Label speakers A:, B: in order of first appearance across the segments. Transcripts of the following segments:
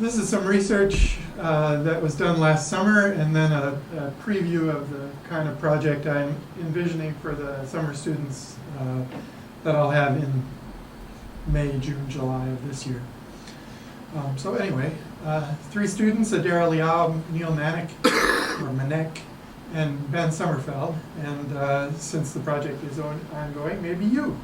A: This is some research that was done last summer, and then a preview of the kind of project I'm envisioning for the summer students that I'll have in May, June, July of this year. So anyway, 3 students, Adara Liao, Neil Manek, and Ben Sommerfeld. And since the project is ongoing, maybe you.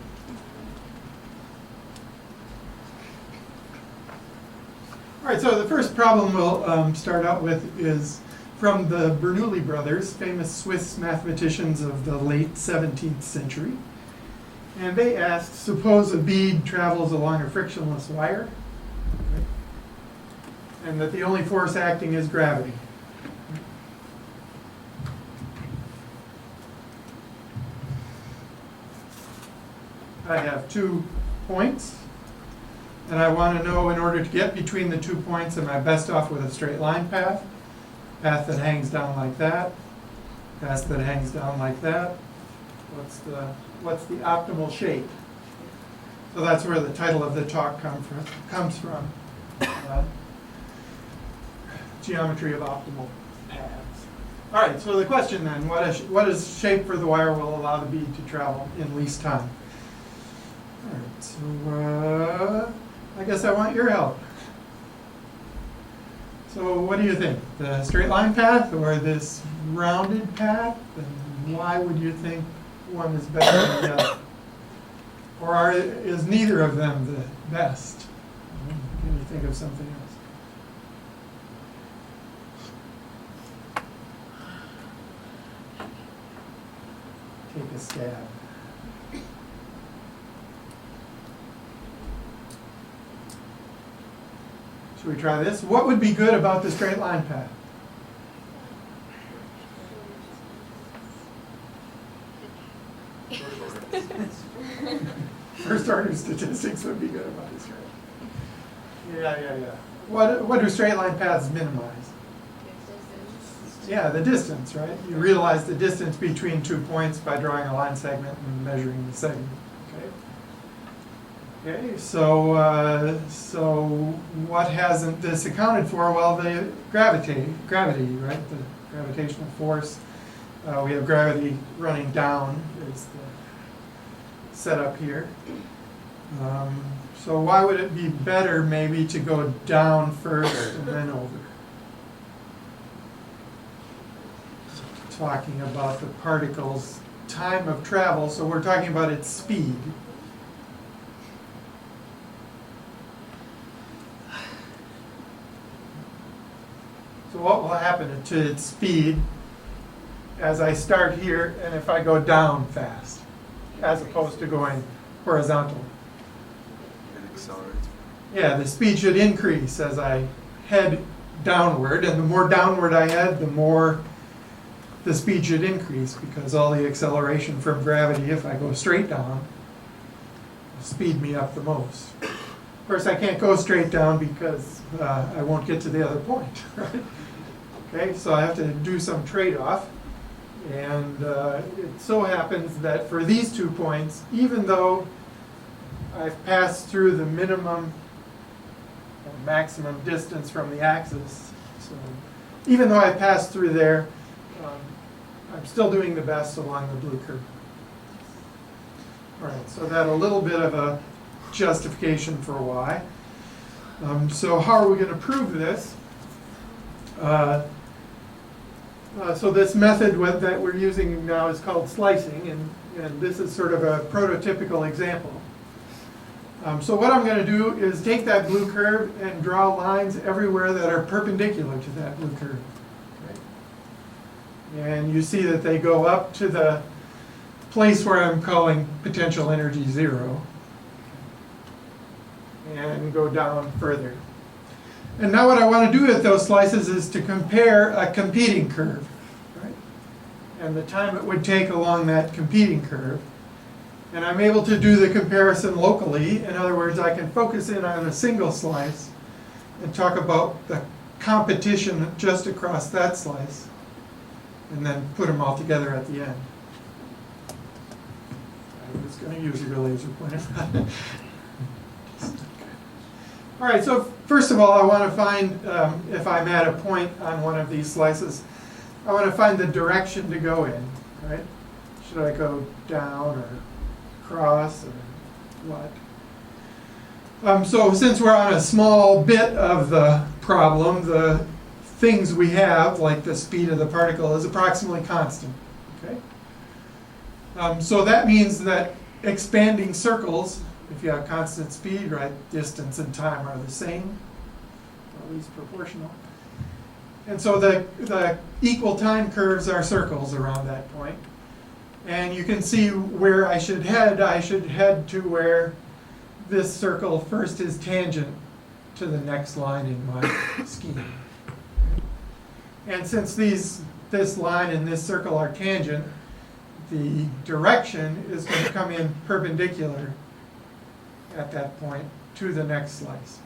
A: All right, so the first problem we'll start out with is from the Bernoulli brothers, famous Swiss mathematicians of the late 17th century. And they asked, suppose a bead travels along a frictionless wire, and that the only force acting is gravity. I have 2 points. And I want to know, in order to get between the 2 points, am I best off with a straight line path? Path that hangs down like that. Path that hangs down like that. What's the optimal shape? So that's where the title of the talk comes from. Geometry of optimal paths. All right, so the question then, what is shape for the wire will allow the bead to travel in least time? All right, so I guess I want your help. So what do you think? The straight line path or this rounded path? And why would you think one is better than the other? Or is neither of them the best? Can you think of something else? Take a stab. Should we try this? What would be good about the straight line path? First order statistics would be good about this, right? Yeah. What do straight line paths minimize? Yeah, the distance, right? You realize the distance between 2 points by drawing a line segment and measuring the segment. Okay, so what hasn't this accounted for? Well, the gravity, right? The gravitational force. We have gravity running down is the setup here. So why would it be better maybe to go down first and then over? Talking about the particle's time of travel, so we're talking about its speed. So what will happen to its speed as I start here and if I go down fast, as opposed to going horizontal?
B: It accelerates.
A: Yeah, the speed should increase as I head downward, and the more downward I head, the more the speed should increase, because all the acceleration from gravity, if I go straight down, will speed me up the most. Of course, I can't go straight down because I won't get to the other point, right? Okay, so I have to do some trade-off. And it so happens that for these 2 points, even though I've passed through the minimum or maximum distance from the axis, so even though I passed through there, I'm still doing the best along the blue curve. All right, so that a little bit of a justification for why. So how are we going to prove this? So this method that we're using now is called slicing, and this is sort of a prototypical example. So what I'm going to do is take that blue curve and draw lines everywhere that are perpendicular to that blue curve. Okay? And you see that they go up to the place where I'm calling potential energy 0, and go down further. And now what I want to do with those slices is to compare a competing curve, right? And the time it would take along that competing curve. And I'm able to do the comparison locally. In other words, I can focus in on a single slice and talk about the competition just across that slice, and then put them all together at the end. I was going to use your laser pointer. All right, so first of all, I want to find, if I'm at a point on one of these slices, I want to find the direction to go in, right? Should I go down or across or what? So since we're on a small bit of the problem, the things we have, like the speed of the particle, is approximately constant, okay? So that means that expanding circles, if you have constant speed, right, distance and time are the same, or at least proportional. And so the equal time curves are circles around that point. And you can see where I should head. I should head to where this circle first is tangent to the next line in my scheme. And since this line and this circle are tangent, the direction is going to come in perpendicular at that point to the next slice.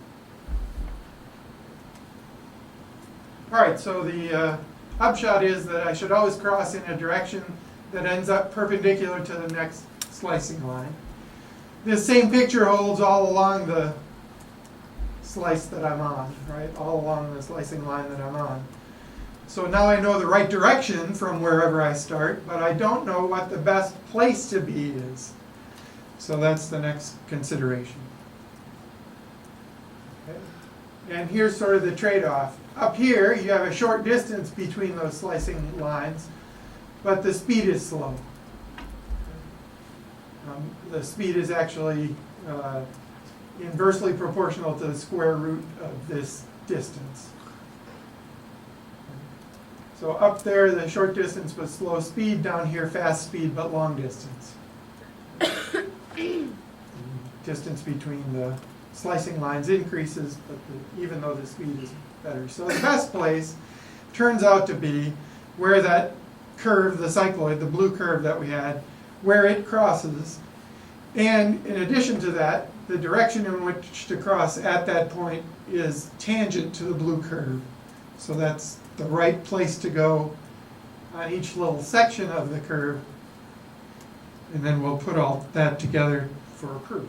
A: All right, so the upshot is that I should always cross in a direction that ends up perpendicular to the next slicing line. This same picture holds all along the slice that I'm on, right? All along the slicing line that I'm on. So now I know the right direction from wherever I start, but I don't know what the best place to be is. So that's the next consideration. Okay. And here's sort of the trade-off. Up here, you have a short distance between those slicing lines, but the speed is slow. The speed is actually inversely proportional to the square root of this distance. So up there, the short distance but slow speed. Down here, fast speed but long distance. The distance between the slicing lines increases, but even though the speed is better. So the best place turns out to be where that curve, the cycloid, the blue curve that we had, where it crosses. And in addition to that, the direction in which to cross at that point is tangent to the blue curve. So that's the right place to go on each little section of the curve. And then we'll put all that together for a proof.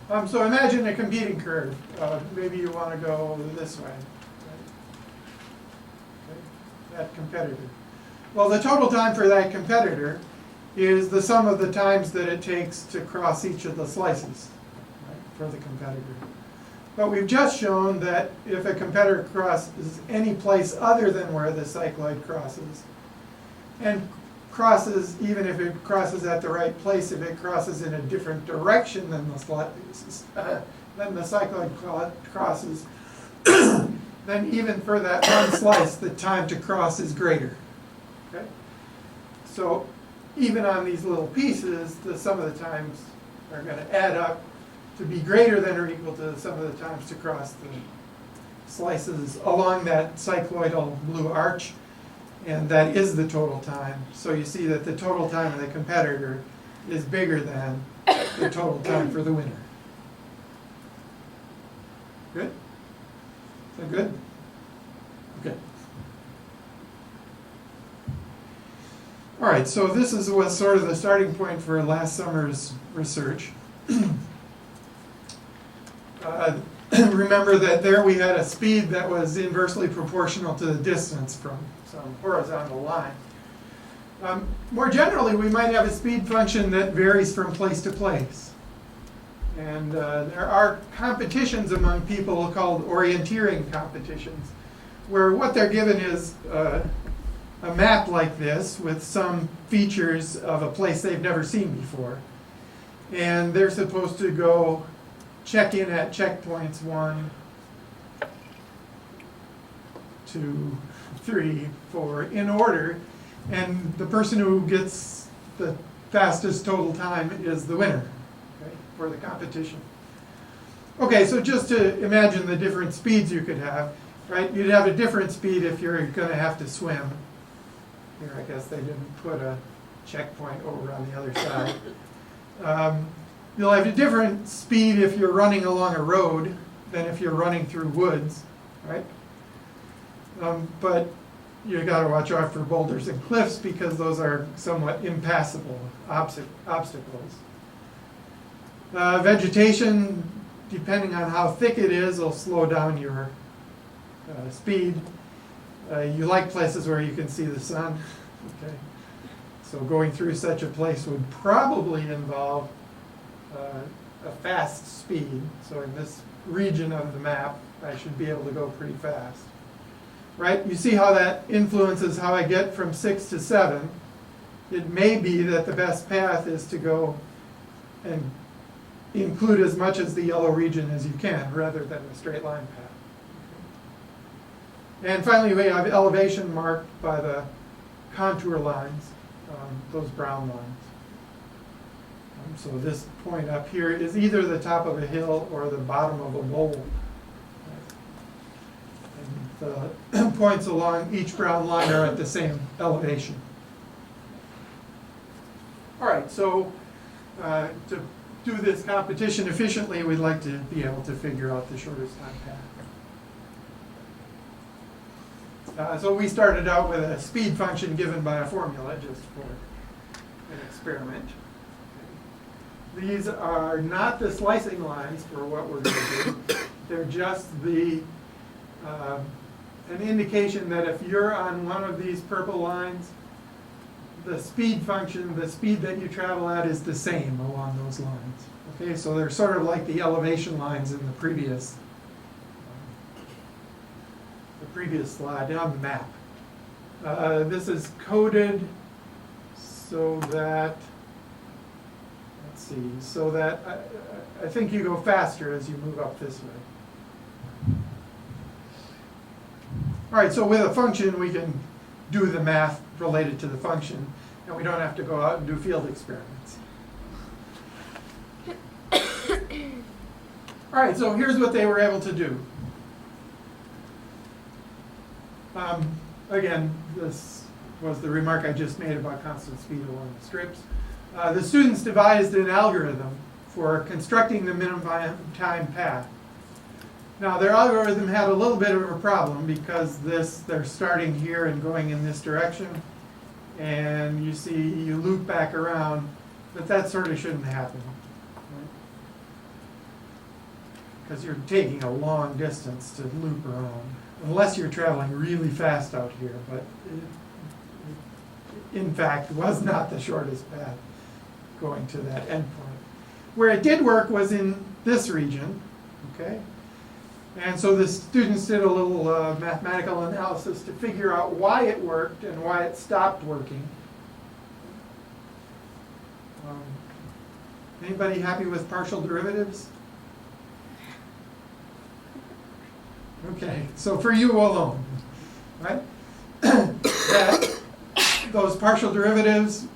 A: Right? So imagine a competing curve. Maybe you want to go this way. Right? Okay. That competitor. Well, the total time for that competitor is the sum of the times that it takes to cross each of the slices, right, for the competitor. But we've just shown that if a competitor crosses any place other than where the cycloid crosses, and crosses, even if it crosses at the right place, if it crosses in a different direction than the cycloid crosses, then even for that one slice, the time to cross is greater. Okay? So even on these little pieces, the sum of the times are going to add up to be greater than or equal to the sum of the times to cross the slices along that cycloidal blue arch, and that is the total time. So you see that the total time of the competitor is bigger than the total time for the winner. Good? Is that good? Okay. All right, so this was sort of the starting point for last summer's research. Remember that there we had a speed that was inversely proportional to the distance from some horizontal line. More generally, we might have a speed function that varies from place to place. And there are competitions among people called orienteering competitions, where what they're given is a map like this with some features of a place they've never seen before. And they're supposed to go check in at checkpoints 1, 2, 3, 4 in order, and the person who gets the fastest total time is the winner, okay, for the competition. Okay, so just to imagine the different speeds you could have, right? You'd have a different speed if you're going to have to swim. Here, I guess they didn't put a checkpoint over on the other side. You'll have a different speed if you're running along a road than if you're running through woods, right? But you got to watch out for boulders and cliffs because those are somewhat impassable obstacles. Vegetation depending on how thick it is, will slow down your speed. You like places where you can see the sun. Okay. So going through such a place would probably involve a fast speed. So in this region of the map, I should be able to go pretty fast. Right? You see how that influences how I get from 6 to 7. It may be that the best path is to go and include as much as the yellow region as you can, rather than a straight line path. And finally, we have elevation marked by the contour lines, those brown lines. So this point up here is either the top of a hill or the bottom of a bowl. And the points along each brown line are at the same elevation. All right, so to do this competition efficiently, we'd like to be able to figure out the shortest time path. So we started out with a speed function given by a formula just for an experiment. These are not the slicing lines for what we're going to do. They're just the an indication that if you're on one of these purple lines, the speed function, the speed that you travel at is the same along those lines. Okay, so they're sort of like the elevation lines in the previous slide on the map. This is coded so that, let's see, so that I think you go faster as you move up this way. All right, so with a function, we can do the math related to the function, and we don't have to go out and do field experiments. All right, so here's what they were able to do. Again, this was the remark I just made about constant speed along the strips. The students devised an algorithm for constructing the minimum time path. Now, their algorithm had a little bit of a problem because they're starting here and going in this direction, and you see you loop back around, but that sort of shouldn't happen. Because you're taking a long distance to loop around, unless you're traveling really fast out here, but it, in fact, was not the shortest path going to that endpoint. Where it did work was in this region, okay? And so the students did a little mathematical analysis to figure out why it worked and why it stopped working. Anybody happy with partial derivatives? Okay, so for you alone, right? Those partial derivatives,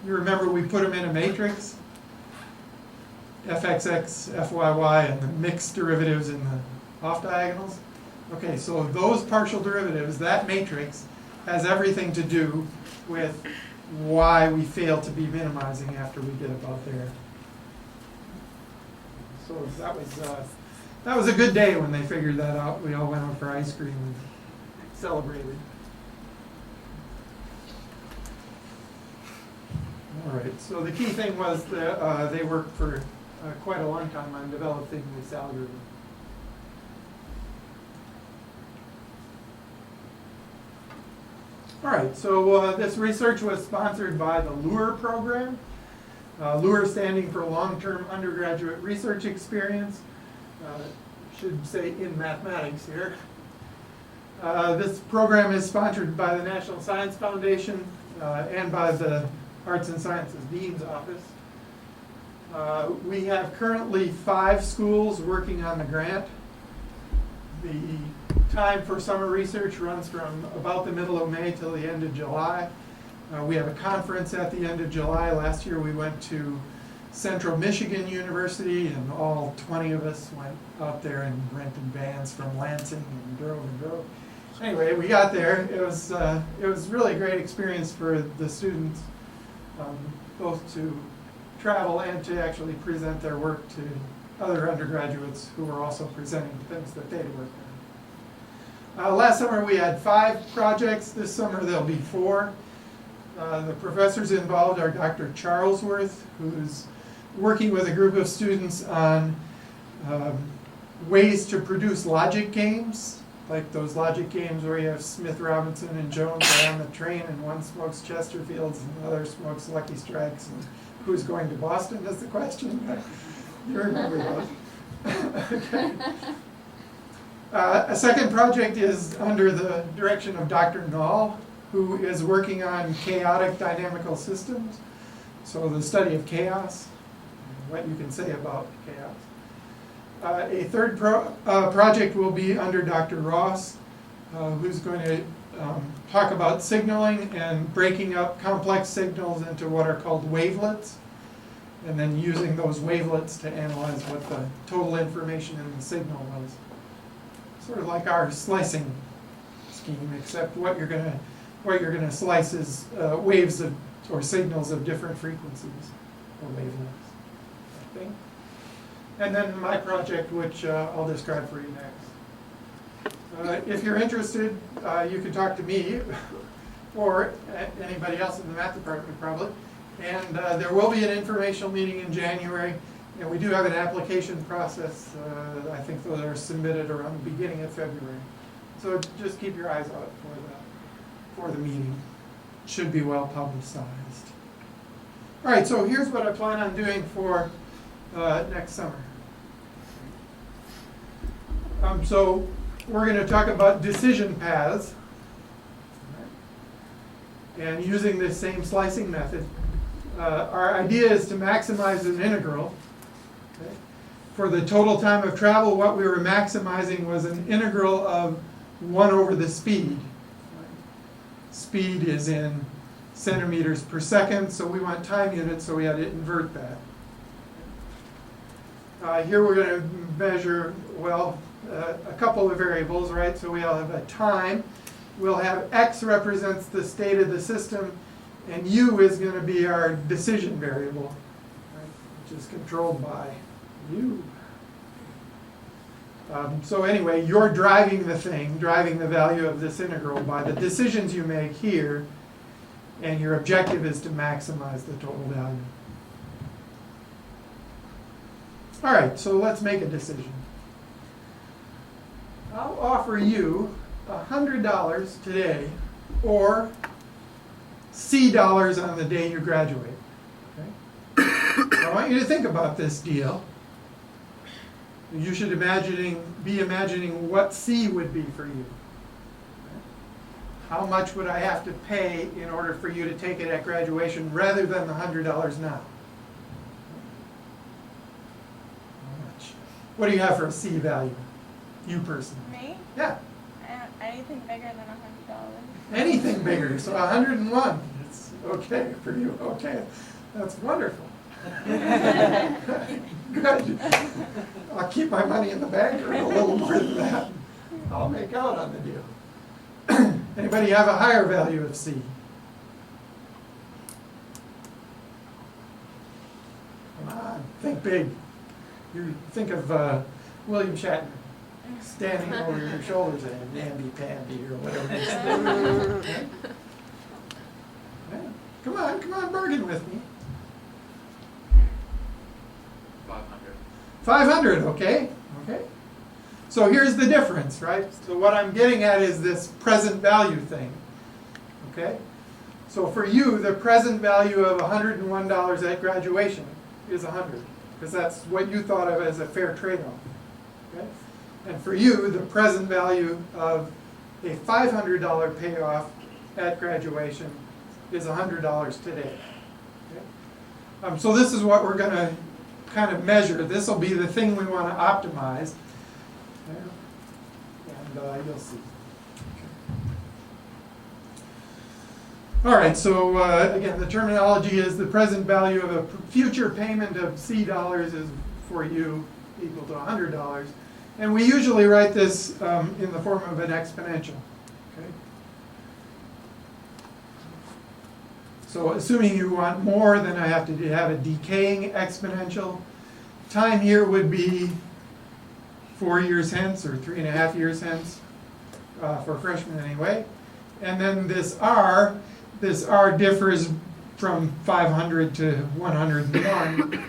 A: you remember we put them in a matrix, fxx, fyy, and the mixed derivatives in the off diagonals. Okay, so those partial derivatives, that matrix, has everything to do with why we fail to be minimizing after we get about there. So that was a good day when they figured that out. We all went out for ice cream and celebrated. All right, so the key thing was that they worked for quite a long time on developing this algorithm. All right, so this research was sponsored by the LURE program. LURE standing for Long-Term Undergraduate Research Experience. Should say in mathematics here. This program is sponsored by the National Science Foundation and by the Arts and Sciences Dean's Office. We have currently 5 schools working on the grant. The time for summer research runs from about the middle of May till the end of July. We have a conference at the end of July. Last year we went to Central Michigan University, and all 20 of us went out there and rented vans from Lansing and drove. Anyway, we got there. It was really a great experience for the students, both to travel and to actually present their work to other undergraduates who were also presenting things that they'd worked on. Last summer we had 5 projects. This summer there'll be 4. The professors involved are Dr. Charlesworth, who's working with a group of students on ways to produce logic games, like those logic games where you have Smith, Robinson, and Jones are on the train, and one smokes Chesterfields and the other smokes Lucky Strikes, and who's going to Boston is the question. You remember those. Okay. A second project is under the direction of Dr. Nall, who is working on chaotic dynamical systems. So the study of chaos, what you can say about chaos. A third project will be under Dr. Ross, who's going to talk about signaling and breaking up complex signals into what are called wavelets, and then using those wavelets to analyze what the total information in the signal was. Sort of like our slicing scheme, except what you're gonna slice is waves of or signals of different frequencies or wavelengths. I think. And then my project, which I'll describe for you next. If you're interested, you can talk to me or anybody else in the math department probably. And there will be an informational meeting in January. And we do have an application process. I think those are submitted around the beginning of February. So just keep your eyes out for the meeting. It should be well publicized. All right, so here's what I plan on doing for next summer. So we're going to talk about decision paths. And using this same slicing method, our idea is to maximize an integral. Okay. For the total time of travel, what we were maximizing was an integral of 1 over the speed. Speed is in centimeters per second, so we want time units, so we had to invert that. Here we're going to measure, well, a couple of variables, right? So we'll have a time. We'll have x represents the state of the system, and u is going to be our decision variable, right, which is controlled by u. So anyway, you're driving the thing, driving the value of this integral by the decisions you make here, and your objective is to maximize the total value. All right, so let's make a decision. I'll offer you $100 today, or C dollars on the day you graduate. Okay? I want you to think about this deal. You should be imagining what C would be for you. How much would I have to pay in order for you to take it at graduation rather than the $100 now? How much? What do you have for a C value? You personally.
C: Me?
A: Yeah.
C: Anything bigger than $100.
A: Anything bigger. So 101. It's okay for you. Okay. That's wonderful. Good. I'll keep my money in the bank or a little more than that. I'll make out on the deal. Anybody have a higher value of C? Come on, think big. You think of William Shatner standing over your shoulders and namby-pamby or whatever it is. Yeah. Come on, bargain with me.
B: 500.
A: 500, okay. So here's the difference, right? So what I'm getting at is this present value thing, okay? So for you, the present value of $101 at graduation is 100, because that's what you thought of as a fair trade-off, okay? And for you, the present value of a $500 payoff at graduation is $100 today, okay? So this is what we're going to kind of measure. This will be the thing we want to optimize. And you'll see. Okay. All right, so again, the terminology is the present value of a future payment of C dollars is for you equal to $100. And we usually write this in the form of an exponential. Okay? So assuming you want more, then I have to have a decaying exponential. Time here would be 4 years hence, or 3.5 years hence, for freshmen anyway. And then this R differs from 500 to 101.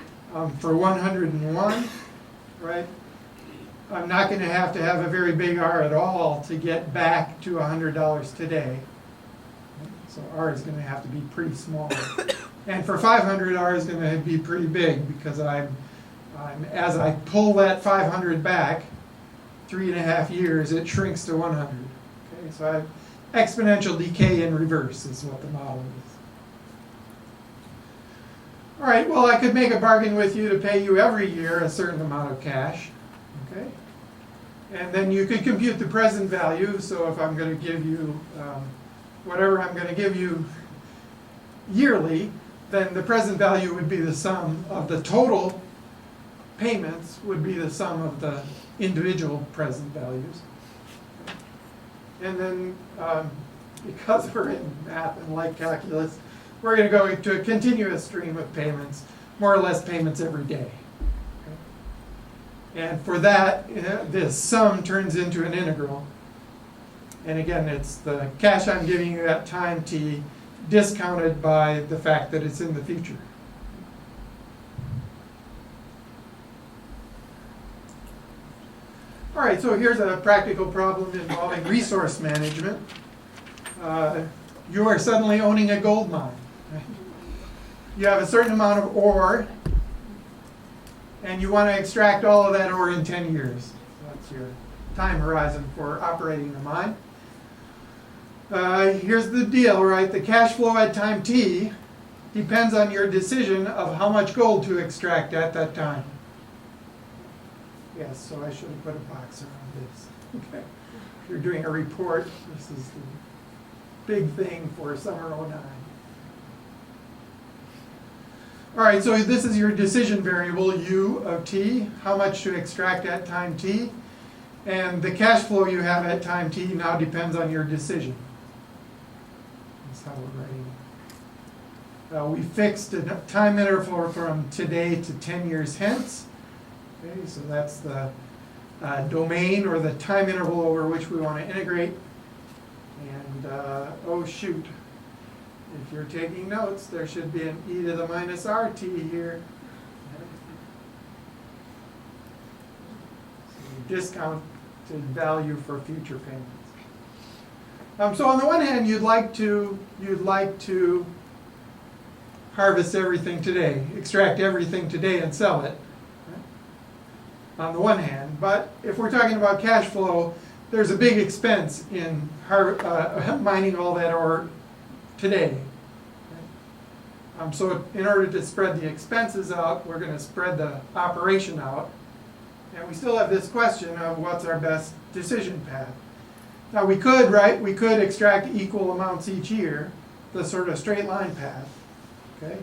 A: For 101, right, I'm not going to have a very big R at all to get back to $100 today. So R is going to have to be pretty small. And for 500, R is going to be pretty big because as I pull that 500 back, 3.5 years, it shrinks to 100. Okay, so I have exponential decay in reverse is what the model is. All right, well, I could make a bargain with you to pay you every year a certain amount of cash. Okay, and then you could compute the present value. So if I'm going to give you whatever I'm going to give you yearly, then the present value would be the sum of the total payments would be the sum of the individual present values. And then because we're in math and like calculus, we're going to go to a continuous stream of payments, more or less payments every day. And for that, this sum turns into an integral. And again, it's the cash I'm giving you at time t discounted by the fact that it's in the future. All right, so here's a practical problem involving resource management. You are suddenly owning a gold mine. You have a certain amount of ore, and you want to extract all of that ore in 10 years. That's your time horizon for operating the mine. Here's the deal, right? The cash flow at time t depends on your decision of how much gold to extract at that time. Yes, so I should have put a box around this. Okay. If you're doing a report, this is the big thing for summer '09. All right, so this is your decision variable, u of t, how much to extract at time t. And the cash flow you have at time t now depends on your decision. That's how we're writing it. We fixed a time interval from today to 10 years hence. Okay, so that's the domain or the time interval over which we want to integrate. And oh shoot, if you're taking notes, there should be an e to the minus rt here. So discounted value for future payments. So on the one hand, you'd like to harvest everything today, extract everything today, and sell it. On the one hand, but if we're talking about cash flow, there's a big expense in mining all that ore today. So in order to spread the expenses out, we're going to spread the operation out. And we still have this question of what's our best decision path. Now we could, right, we could extract equal amounts each year, the sort of straight line path. Okay?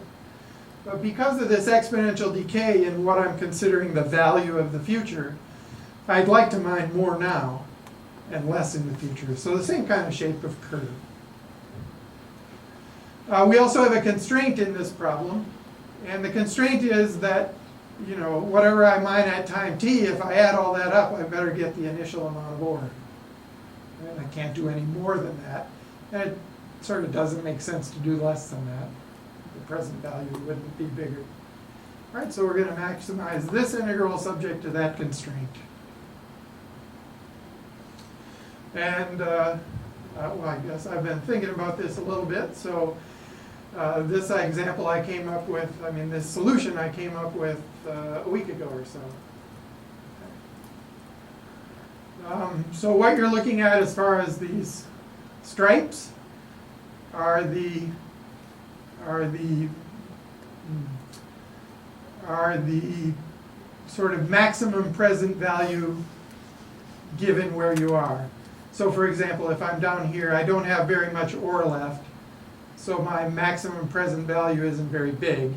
A: But because of this exponential decay in what I'm considering the value of the future, I'd like to mine more now and less in the future. So the same kind of shape of curve. We also have a constraint in this problem. And the constraint is that, you know, whatever I mine at time t, if I add all that up, I better get the initial amount of ore. And I can't do any more than that. And it sort of doesn't make sense to do less than that. The present value wouldn't be bigger. All right, so we're going to maximize this integral subject to that constraint. And, well, I guess I've been thinking about this a little bit. So this example I came up with, this solution I came up with a week ago or so. So what you're looking at as far as these stripes are the sort of maximum present value given where you are. So for example, if I'm down here, I don't have very much ore left, so my maximum present value isn't very big,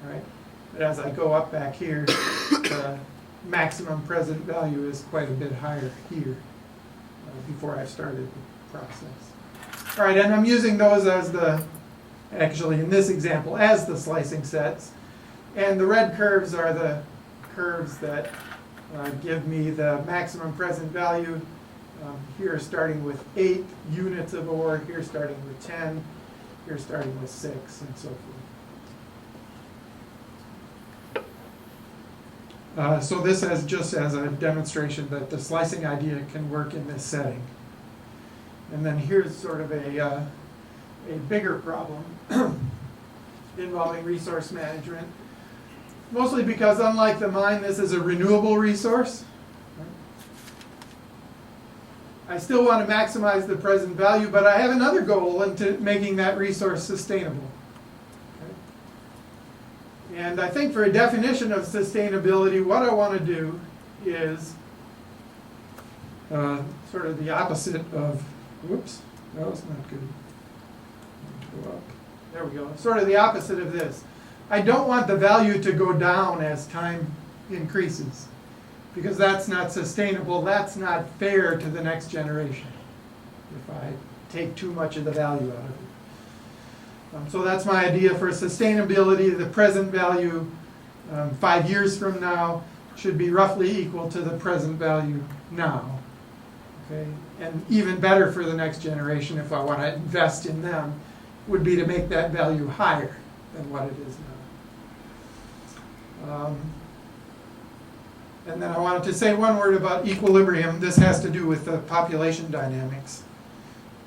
A: right? But as I go up back here, the maximum present value is quite a bit higher here before I started the process. All right, and I'm using those as actually in this example, as the slicing sets. And the red curves are the curves that give me the maximum present value. Here starting with 8 units of ore, here starting with 10, here starting with 6, and so forth. So this is just as a demonstration that the slicing idea can work in this setting. And then here's sort of a bigger problem involving resource management. Mostly because unlike the mine, this is a renewable resource. I still want to maximize the present value, but I have another goal into making that resource sustainable. Okay? And I think for a definition of sustainability, what I want to do is sort of the opposite of, whoops, that was not good. Go up. There we go. Sort of the opposite of this. I don't want the value to go down as time increases, because that's not sustainable, that's not fair to the next generation if I take too much of the value out of it. So that's my idea for sustainability. The present value 5 years from now should be roughly equal to the present value now. Okay? And even better for the next generation, if I want to invest in them, would be to make that value higher than what it is now. And then I wanted to say one word about equilibrium. This has to do with the population dynamics.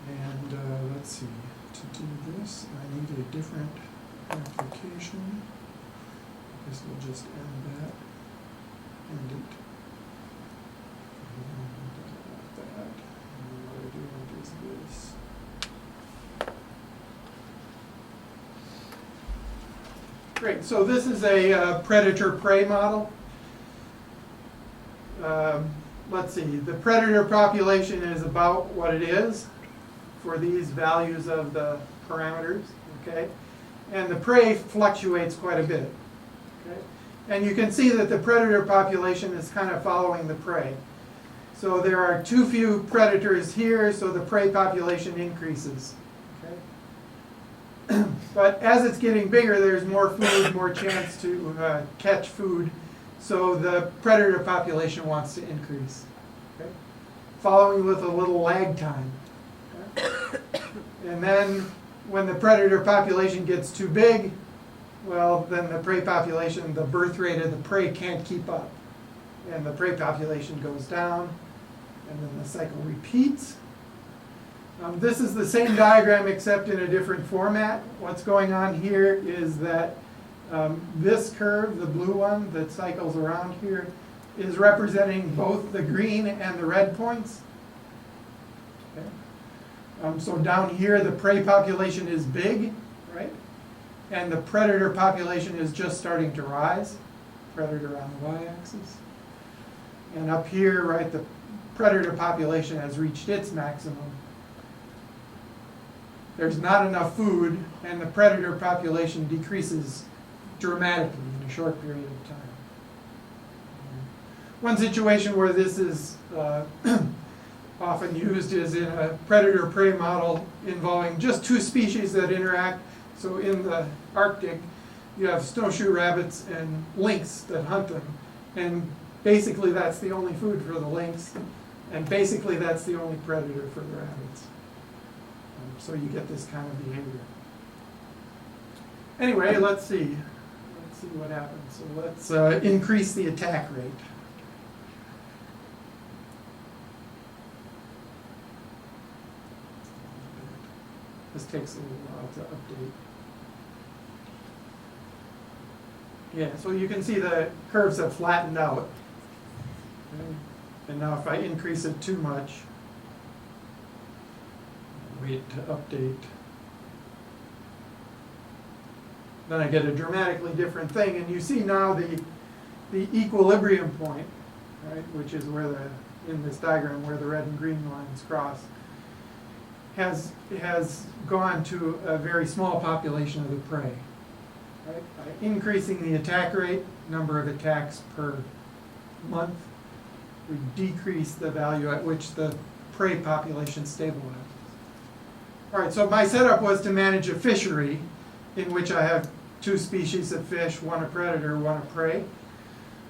A: And let's see, to do this, I need a different application. I guess we'll just end that. End it. And that. And what I do want is this. Great, so this is a predator-prey model. Let's see, the predator population is about what it is for these values of the parameters, okay? And the prey fluctuates quite a bit, okay? And you can see that the predator population is kind of following the prey. So there are too few predators here, so the prey population increases, okay? But as it's getting bigger, there's more food, more chance to catch food. So the predator population wants to increase, okay? Following with a little lag time. Okay? And then when the predator population gets too big, well, then the prey population, the birth rate of the prey can't keep up. And the prey population goes down, and then the cycle repeats. This is the same diagram except in a different format. What's going on here is that this curve, the blue one that cycles around here, is representing both the green and the red points. Okay. So down here, the prey population is big, right? And the predator population is just starting to rise, predator on the y-axis. And up here, right, the predator population has reached its maximum. There's not enough food, and the predator population decreases dramatically in a short period of time. One situation where this is often used is in a predator-prey model involving just two species that interact. So in the Arctic, you have snowshoe rabbits and lynx that hunt them. And basically that's the only food for the lynx, and basically that's the only predator for the rabbits. So you get this kind of behavior. Anyway, let's see. Let's see what happens. So let's increase the attack rate. This takes a little while to update. Yeah, so you can see the curves have flattened out. Okay. And now if I increase it too much, wait to update, then I get a dramatically different thing. And you see now the equilibrium point, right, which is where in this diagram where the red and green lines cross, has gone to a very small population of the prey. Right? By increasing the attack rate, number of attacks per month, we decrease the value at which the prey population stabilizes. All right, so my setup was to manage a fishery in which I have two species of fish, one a predator, one a prey.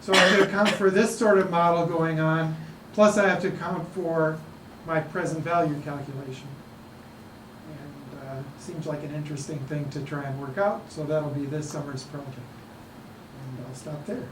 A: So I have to account for this sort of model going on, plus I have to account for my present value calculation. And seems like an interesting thing to try and work out, so that'll be this summer's project. And I'll stop there.